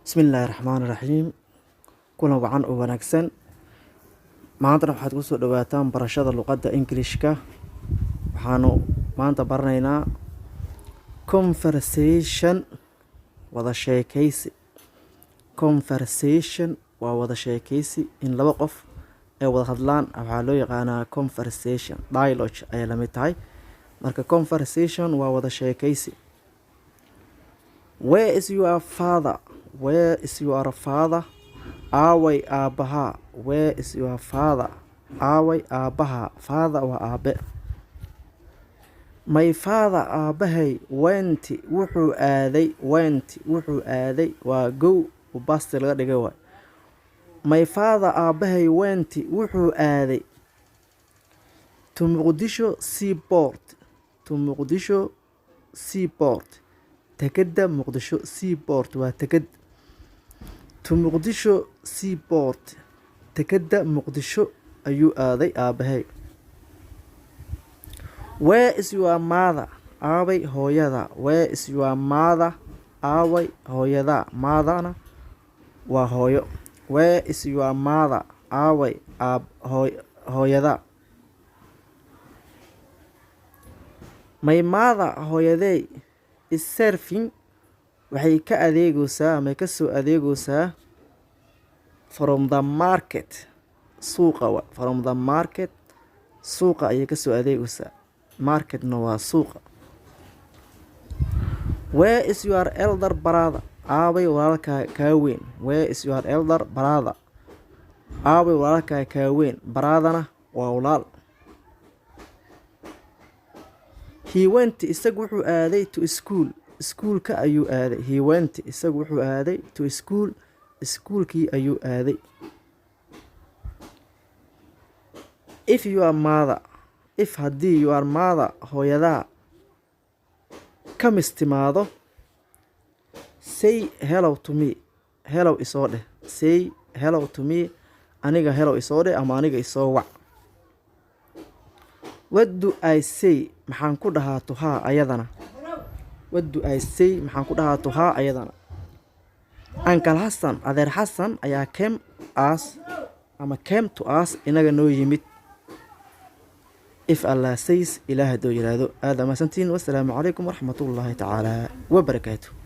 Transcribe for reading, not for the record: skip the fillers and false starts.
Bismillahirrahmanirrahiim. Kulan wacan oo wanaagsan. Maanta waxaad ku soo dhawaataan barashada luqadda Englishka. Waxaanu maanta baranaynaa conversation, wada sheekaysi. Conversation waa wada sheekaysi in laba qof ay wada hadlaan. Waxaa loo yaqaanaa conversation. Dialogue ayaa la mid tahay. Marka conversation waa wada sheekaysi. Where is your father? Where is your father? Aaway aabaha. Where is your father? Aaway aabaha. Father waa aabe. My father aabahay went wuxuu aaday waa go u basti laga dhigay waay. My father aabahay went wuxuu aaday to Muqdisho seaport. To Muqdisho seaport. Tekeda Muqdisho seaport waa teked. To Muqdisho seaport. Tekeda Muqdisho ayuu aaday aabahay. Where is your mother? Aaway hooyada. Where is your mother? Aaway hooyada. Motherna waa hooyo. Where is your mother? Aaway hooyada. My mother hooyaday is serving waxay ka adeegaysaa ama ka soo adeegaysaa from the market suuqa from the market suuqa ayay ka soo adeegaysaa. Marketna waa suuqa. Where is your elder brother? Aaway walaalkaa kaa weyn. Where is your elder brother? Aaway walaalkaa kaa weyn. Brotherna waa walaal. He went isagu wuxuu aaday to school. Schoolka ayuu aaday. He went isagu wuxuu aaday to school. Schoolkii ayuu aaday. If your mother, if haddii your mother hooyadaa comes timaado, say hello to me. Hello isoo dheh. Say hello to me. Aniga hello isoo dheh ama aniga isoo wac. What do I say? Maxaan ku dhahaa to her ayadana? What do I say? Maxaan ku dhahaa to her ayadana? Uncle Hassan, adeer Hassan ayaa came to us inaga noo yimid. If Allah says, Ilaah haduu yiraahdo. Aad ama santiin. Wassalaamu calaykum waraxmatullaahi tacaala wabarakaatuh.